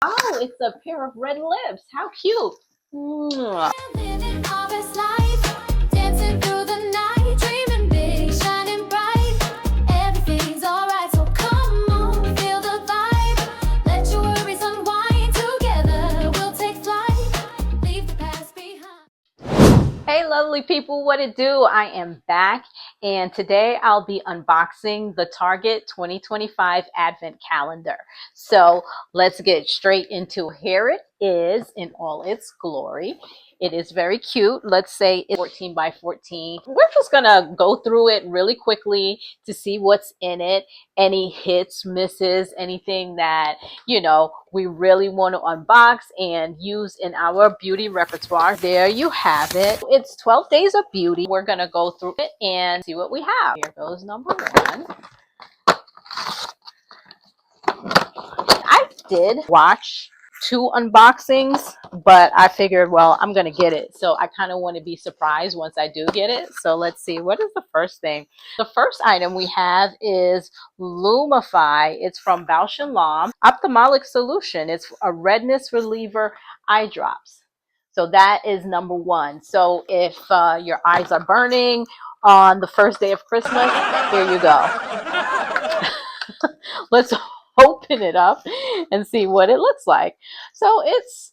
Oh, it's a pair of red lips. How cute. Mwah. Living our best life, dancing through the night, dreaming big, shining bright. Everything's alright, so come on, feel the vibe. Let your worries unwind. Together we'll take flight, leave the past behind. Hey lovely people, what it do? I am back, and today I'll be unboxing the Target 2025 Advent Calendar. So let's get straight into it. Here it is in all its glory. It is very cute. Let's say it's 14 by 14. We're just gonna go through it really quickly to see what's in it, any hits, misses, anything that, you know, we really want to unbox and use in our beauty repertoire. There you have it. It's 12 Days of Beauty. We're going to go through it and see what we have. Here goes number one. I did watch 2 unboxings, but I figured, well, I'm going to get it. So I kind of want to be surprised once I do get it. So let's see. What is the first thing? The first item we have is Lumify. It's from Bausch & Lomb. Ophthalmic Solution. It's a redness reliever eye drops. So that is number one. So if your eyes are burning on the first day of Christmas, here you go. Let's open it up and see what it looks like. So it's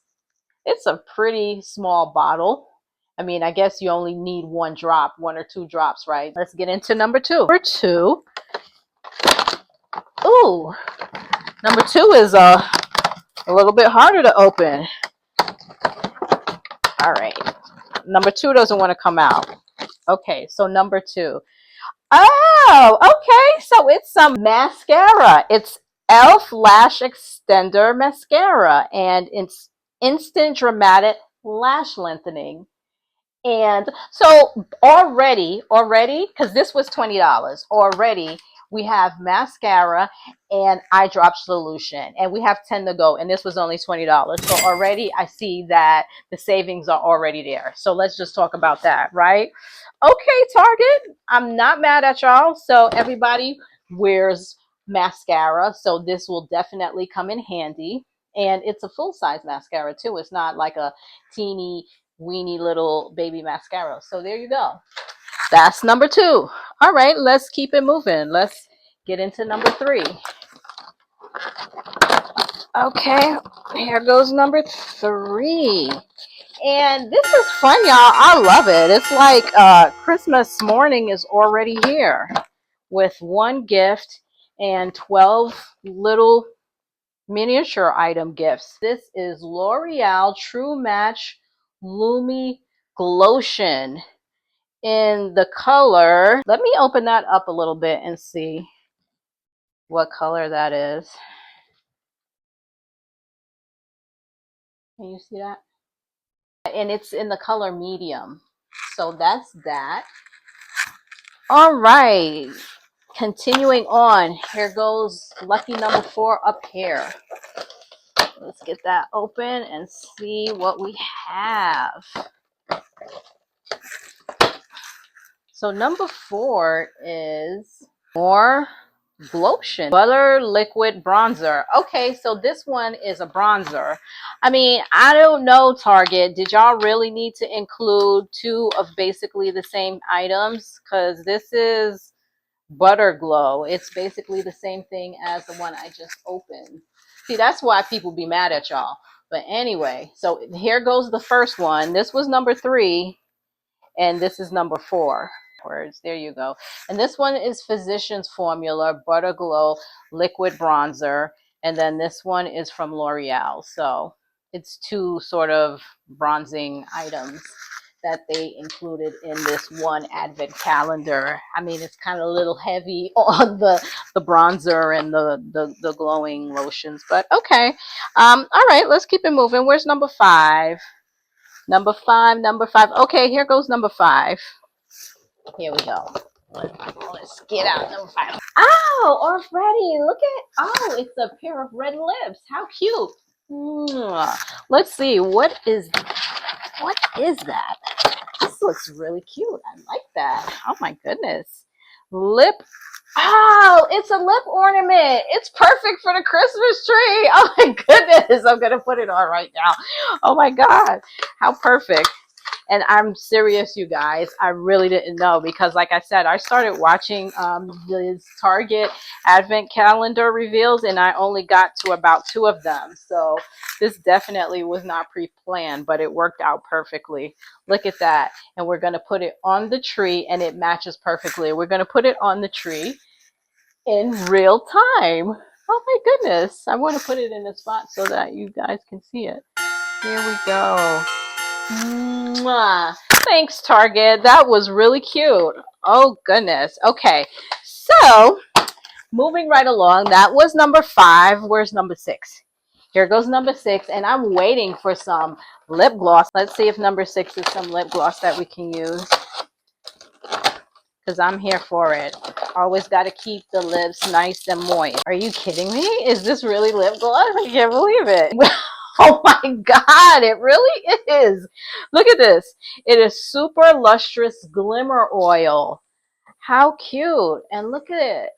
a pretty small bottle. I mean, I guess you only need 1 drop, 1 or 2 drops, right? Let's get into number two. Number two. Ooh, number 2 is a little bit harder to open. All right. Number 2 doesn't want to come out. Okay, so number 2. Oh, okay. So it's some mascara. It's e.l.f. Lash Extender Mascara, and it's instant dramatic lash lengthening. And so already, because this was $20, already we have mascara and eye drop solution, and we have 10 to go, and this was only $20. So already I see that the savings are already there. So let's just talk about that, right? Okay, Target, I'm not mad at y'all. So everybody wears mascara, so this will definitely come in handy. And it's a full-size mascara too. It's not like a teeny weeny little baby mascara. So there you go. That's number 2. All right, let's keep it moving. Let's get into number 3. Okay, here goes number 3. And this is fun, y'all. I love it. It's like Christmas morning is already here with 1 gift and 12 little miniature item gifts. This is L'Oreal True Match Lumi Glotion in the color. Let me open that up a little bit and see what color that is. Can you see that? And it's in the color medium. So that's that. All right. Continuing on. Here goes lucky number 4 up here. Let's get that open and see what we have. So number 4 is more Glotion Butter Liquid Bronzer. Okay, so this one is a bronzer. I mean, I don't know, Target. Did y'all really need to include 2 of basically the same items? Because this is Butter Glow. It's basically the same thing as the one I just opened. See, that's why people be mad at y'all. But anyway, so here goes the first one. This was number 3, and this is number 4. Words. There you go. And this one is Physicians Formula Butter Glow Liquid Bronzer. And then this one is from L'Oreal. So it's 2 sort of bronzing items that they included in this one advent calendar. I mean, it's kind of a little heavy on the bronzer and the glowing lotions, but okay. All right, let's keep it moving. Where's number 5? Number 5. Okay, here goes number 5. Here we go. Let's get out number 5. Oh, already. Look at, oh, it's a pair of red lips. How cute. Let's see. What is that? This looks really cute. I like that. Oh my goodness. Lip Oh, it's a lip ornament. It's perfect for the Christmas tree. Oh my goodness. I'm going to put it on right now. Oh my God. How perfect. And I'm serious, you guys. I really didn't know because, like I said, I started watching these Target Advent calendar reveals, and I only got to about 2 of them. So this definitely was not pre-planned, but it worked out perfectly. Look at that. And we're going to put it on the tree, and it matches perfectly. We're going to put it on the tree in real time. Oh my goodness. I want to put it in a spot so that you guys can see it. Here we go. Mwah. Thanks, Target. That was really cute. Oh, goodness. Okay. So, moving right along, that was number 5. Where's number 6? Here goes number 6, and I'm waiting for some lip gloss. Let's see if number 6 is some lip gloss that we can use, because I'm here for it. Always got to keep the lips nice and moist. Are you kidding me? Is this really lip gloss? I can't believe it. Oh my God, it really is. Look at this. It is super lustrous glimmer oil. How cute. And look at it.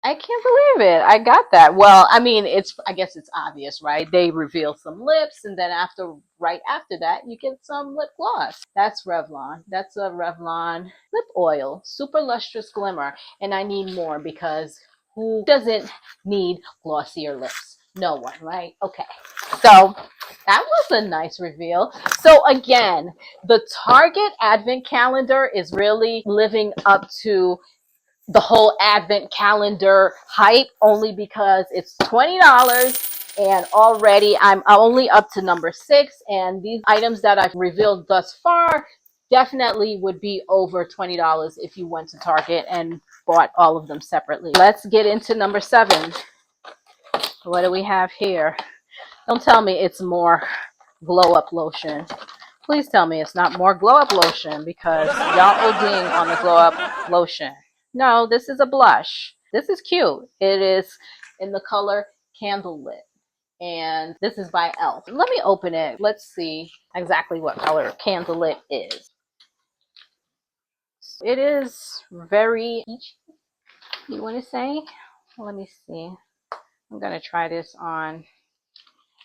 I can't believe it. I got that. Well, I mean, I guess it's obvious, right? They reveal some lips, and then right after that, you get some lip gloss. That's Revlon. That's a Revlon lip oil. Super lustrous glimmer. And I need more because who doesn't need glossier lips? No one, right? Okay. So that was a nice reveal. So again, the Target Advent calendar is really living up to the whole Advent calendar hype only because it's $20 and already I'm only up to number 6, and these items that I've revealed thus far definitely would be over $20 if you went to Target and bought all of them separately. Let's get into number 7. What do we have here? Don't tell me it's more glow up lotion. Please tell me it's not more glow up lotion because y'all ODing on the glow up lotion. No, this is a blush. This is cute. It is in the color Candlelit. And this is by e.l.f. Let me open it. Let's see exactly what color Candlelit is. It is very peachy, you want to say? Let me see. I'm going to try this on.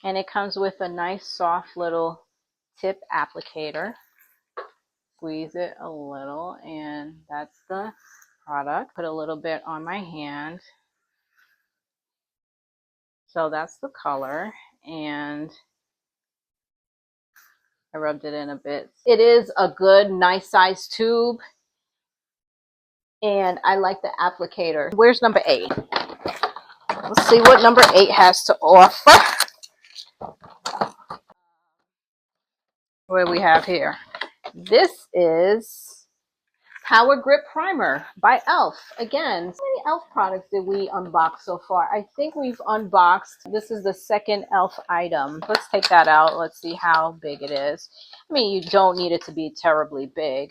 And it comes with a nice soft little tip applicator. Squeeze it a little, and that's the product. Put a little bit on my hand. So that's the color, and I rubbed it in a bit. It is a good, nice size tube, and I like the applicator. Where's number 8? Let's see what number 8 has to offer. What do we have here? This is Power Grip Primer by e.l.f. Again, how many e.l.f. products did we unbox so far? I think we've unboxed, this is the second e.l.f. item. Let's take that out. Let's see how big it is. I mean, you don't need it to be terribly big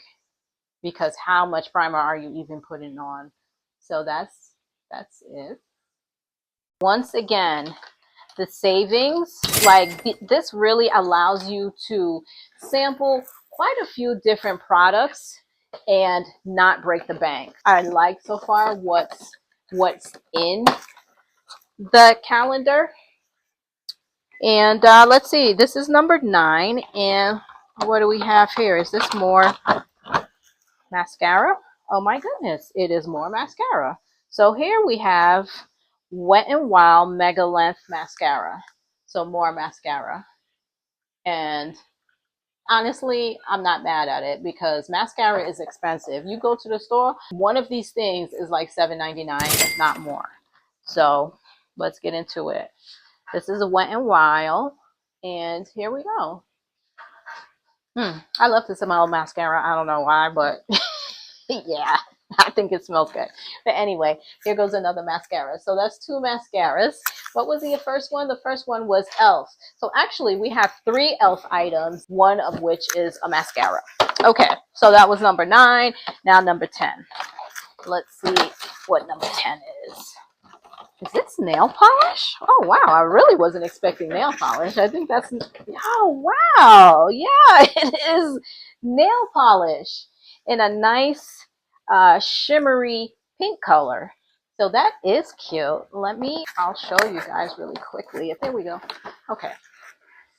because how much primer are you even putting on? So that's it. Once again, the savings, like this really allows you to sample quite a few different products and not break the bank. I like so far what's in the calendar. And let's see, this is number 9, and what do we have here? Is this more mascara? Oh my goodness, it is more mascara. So here we have Wet n Wild Mega Length Mascara. So more mascara. And honestly, I'm not mad at it because mascara is expensive. You go to the store, one of these things is like $7.99, if not more. So let's get into it. This is a Wet n Wild, and here we go. I love to smell mascara. I don't know why, but yeah, I think it smells good. But anyway, here goes another mascara. So that's 2 mascaras. What was the first one? The first one was e.l.f. So actually, we have 3 e.l.f. items, one of which is a mascara. Okay, so that was number 9. Now number 10. Let's see what number 10 is. Is this nail polish? Oh, wow. I really wasn't expecting nail polish. I think that's... Oh, wow. Yeah, it is nail polish in a nice shimmery pink color. So that is cute. I'll show you guys really quickly. There we go. Okay.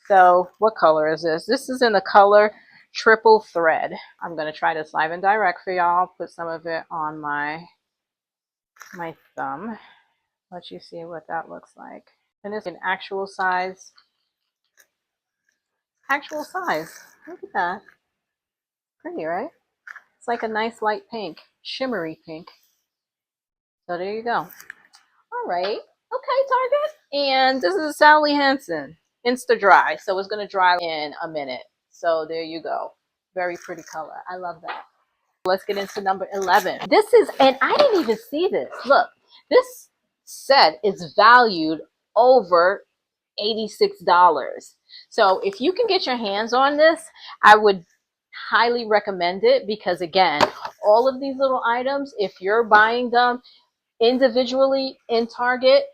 So what color is this? This is in the color Triple Thread. I'm going to try this live and direct for y'all. Put some of it on my thumb. Let you see what that looks like. And it's an actual size. Actual size. Look at that. Pretty, right? It's like a nice light pink. Shimmery pink. So there you go. All right. Okay, Target. And this is Sally Hansen. Insta Dry. So it's going to dry in a minute. So there you go. Very pretty color. I love that. Let's get into number 11. This is, and I didn't even see this. Look, this set is valued over $86. So if you can get your hands on this, I would highly recommend it because, again, all of these little items, if you're buying them individually in Target,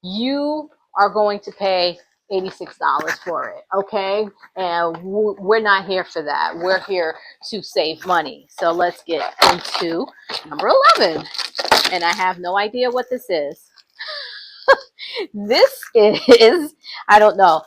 you are going to pay $86 for it, okay? And we're not here for that. We're here to save money. So let's get into number 11. And I have no idea what this is. This is, I don't know.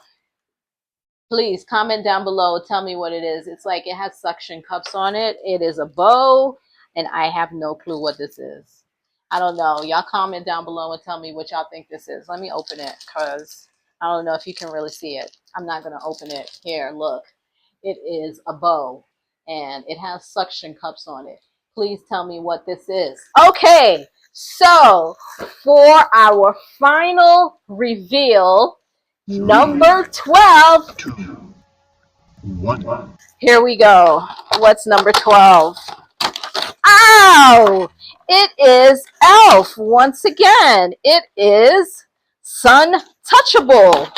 Please comment down below. Tell me what it is. It's like it has suction cups on it. It is a bow, and I have no clue what this is. I don't know. Y'all comment down below and tell me what y'all think this is. Let me open it because I don't know if you can really see it. I'm not going to open it. Here, look. It is a bow, and it has suction cups on it. Please tell me what this is. Okay, so for our final reveal, number 12. 2, 1. Here we go. What's number 12? Ow! It is Elf once again. It is Sun Touchable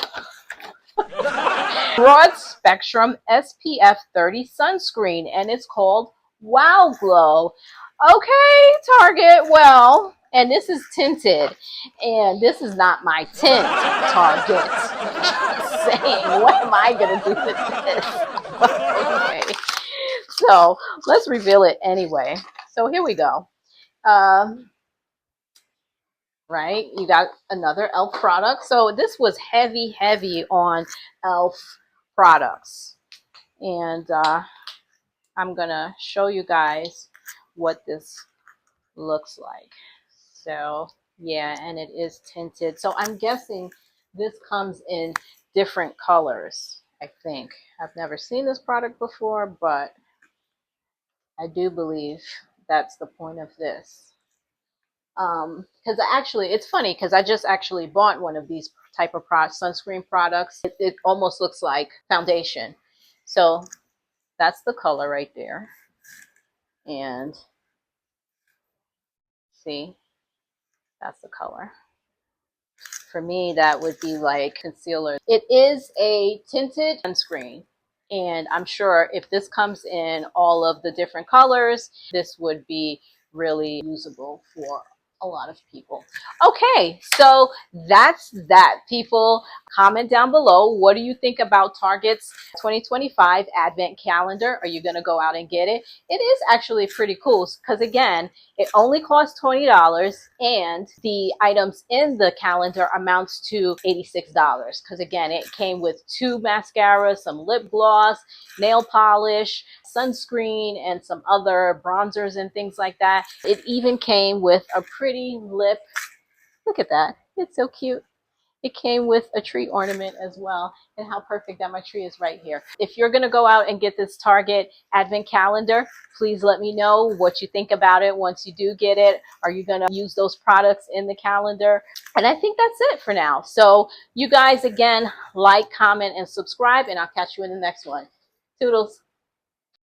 Broad Spectrum SPF 30 sunscreen, and it's called Wow Glow. Okay, Target. Well, and this is tinted, and this is not my tint, Target. Just saying, what am I gonna do with this? Okay, so let's reveal it anyway. So here we go. Right, you got another e.l.f. product. So this was heavy on e.l.f. products, and I'm gonna show you guys what this looks like. So yeah, and it is tinted, so I'm guessing this comes in different colors. I think I've never seen this product before, but I do believe that's the point of this. Because actually, it's funny because I just actually bought one of these type of sunscreen products. It almost looks like foundation. So that's the color right there. And see, that's the color. For me, that would be like concealer. It is a tinted sunscreen. And I'm sure if this comes in all of the different colors, this would be really usable for a lot of people. Okay, so that's that, people. Comment down below. What do you think about Target's 2025 Advent Calendar? Are you going to go out and get it? It is actually pretty cool because, again, it only costs $20, and the items in the calendar amounts to $86 because, again, it came with 2 mascaras, some lip gloss, nail polish, sunscreen, and some other bronzers and things like that. It even came with a pretty lip. Look at that. It's so cute. It came with a tree ornament as well, and how perfect that my tree is right here. If you're going to go out and get this Target Advent Calendar, please let me know what you think about it once you do get it. Are you going to use those products in the calendar? And I think that's it for now. So you guys, again, like, comment, and subscribe, and I'll catch you in the next one. Toodles.